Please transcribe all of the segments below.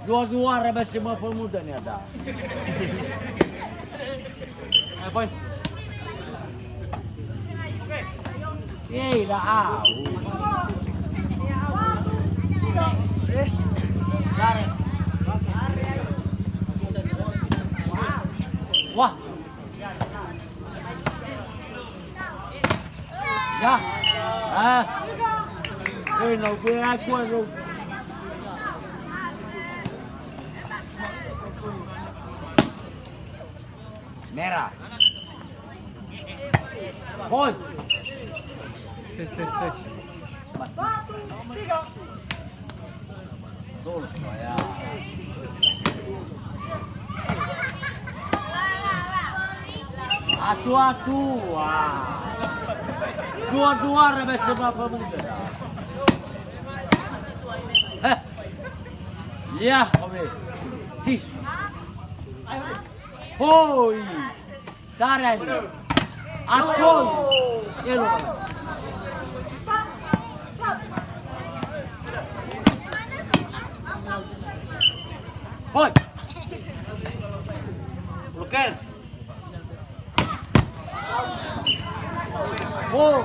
Dua-dua rebel semua pemuda ni ada. Ayo poin. Dah. Lari. Wah. Ya. Não vê água não. Merah. Boy. Tes. Betul, ya. Atu. Dua-dua rebel semua pemuda. Ya, oke. Sis. Hoi. Taran. Akon. Elo. Hoi. Bloker. Oh.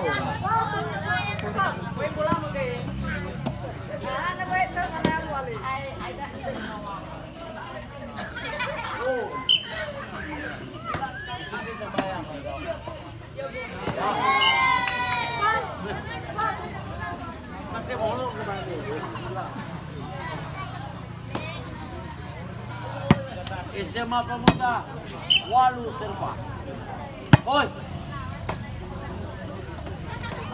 SMA Pemuda Walu Serba. Oi.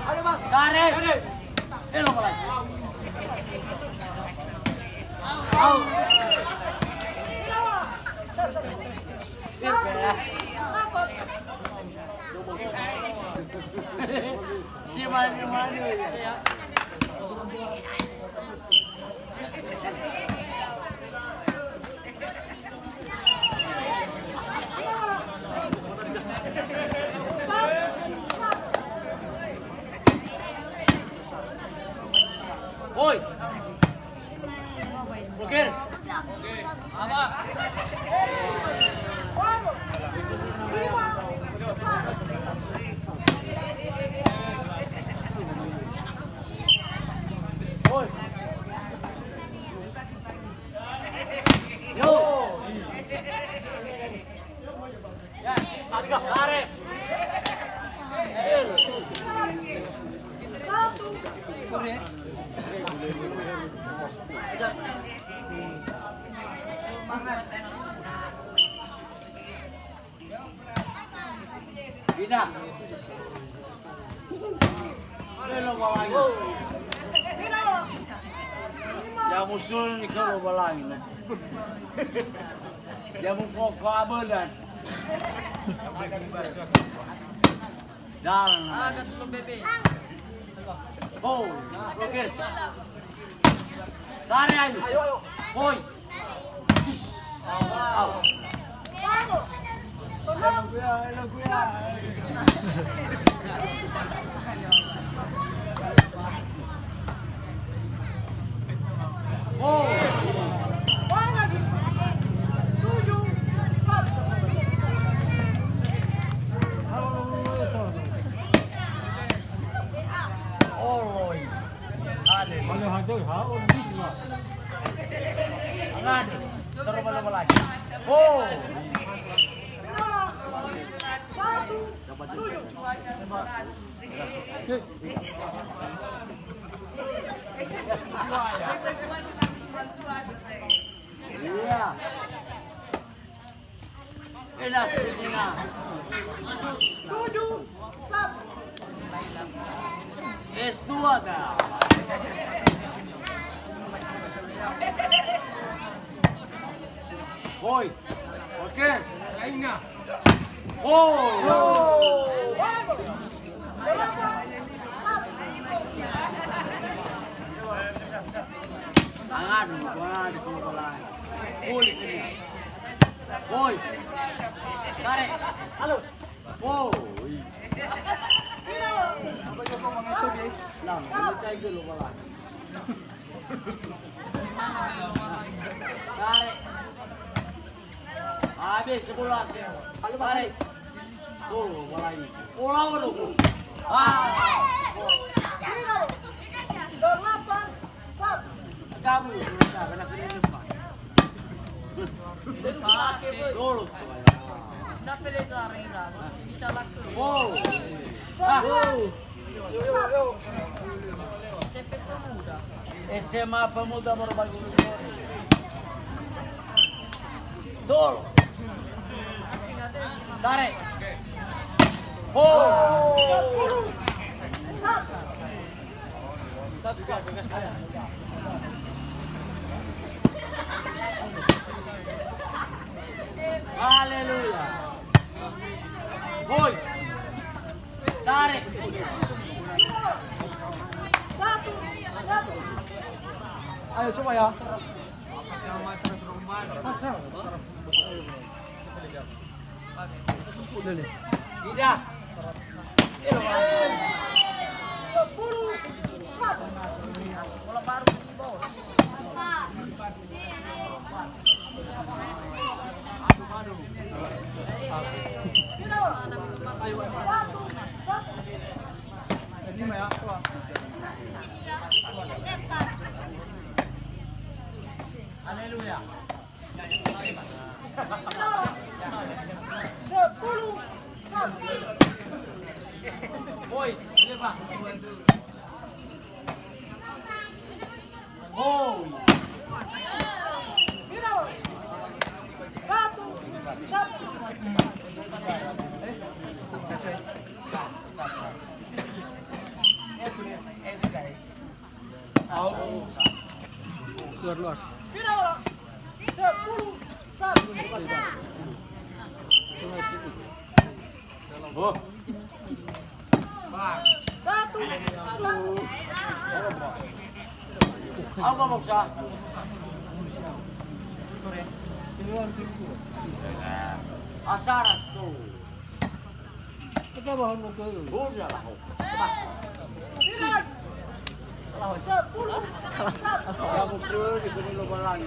Ayo bang, garet. Hello malai. Au. Si mana ya. Oi. Bloker. Apa? Oi. Yo. Ya, tarik, tarik. Satu. Kore. Bina. Lo balangin. Ya musul ni kalau balangin. Ya mufofa belan. Dalam. Agak dulu bebe. Oh, oke. Tarik ayo. Boy. Hello, kuya. Oh. Angan, terus balik lagi. Oh. Iya. Enak sini. 7 S2 dah. Boy. Oke. Lainnya. Oh. Angan, wah di kolam. Kulit ini. Boy. Tarik. Halo. Oh. Apa yang kau masuk ni? Lang, ini cai dulu malah. Habis 10 lagi. Tarik. Tuh, bola ini. Bola dulu. Kamu sudah kena depan. Dulu. Da Pelesare bisa laku. Wow. SMP Pemuda. SMA Pemuda Morbagul. Dulu. Tarik. Haleluya. Boy. Tarik. Ayo coba ya. Tidak. Bola baru di bawah. Haleluya. 10. Boy, lepas. Oh. Luar. Oh. Apa maksa? Asaras tuh. Ketabahan mo ko. Udah lah. Kamu suruh di sini lo balang.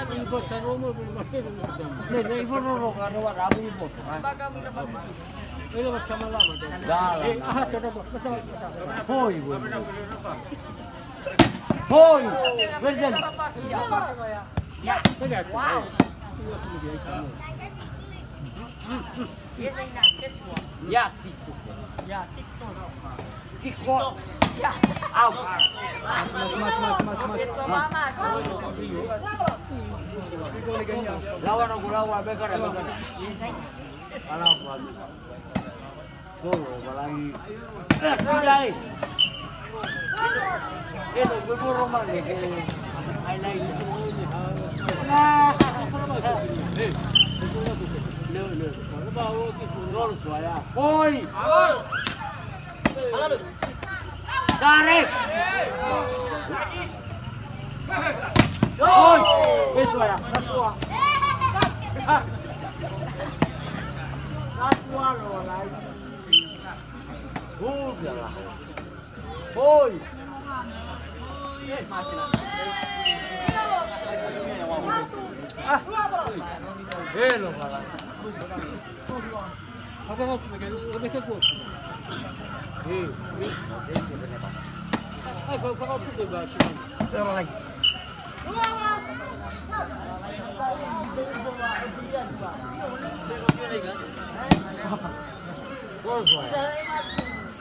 Ibot sa romo. Nih, ibu lo kan ada rabu ibu. Baga kami dapat. Ini macam lama. Dalam. Kata bos. Boy, boy. Boy, berjalan. Wow. Yes, I got it. Ya, tiko. Ya, TikTok. Tiko. Ya. Au. Ito mama. Lawan aku lawan bekar bekar. Alam bagus. Tuh, balai. Sudah. Ini bubur rumah ni. Highlight. Nah. Gol suaya. Oi. Tarik. Oi. Suaya. Nasua. Nasua lo lagi. Udahlah. Oi. Hello, malah. Apa kau pegang? Lebih ke gua. Apa kau tu bahas? Berapa lagi?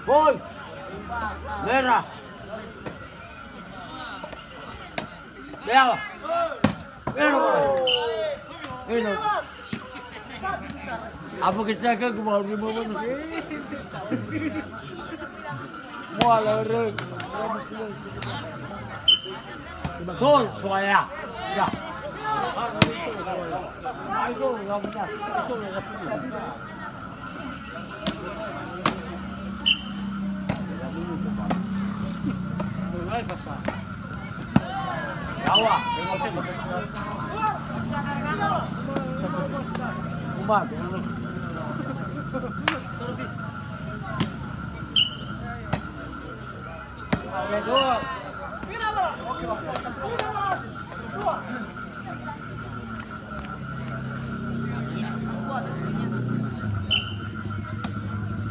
Boy, merah. Merah. Ini. Apa kita ke kebawah di bawah ni? Mualah reng. Betul, suaya. Ya. Itu yang benar. Itu yang benar. Mulai pasal. Jawa. Umar. Gol.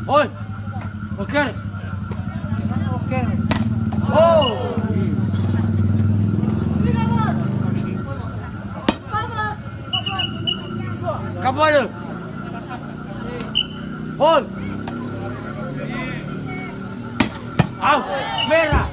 Oi. Oke. Oke. Oh. 13, 14, Kapal. Oi. Au, merah.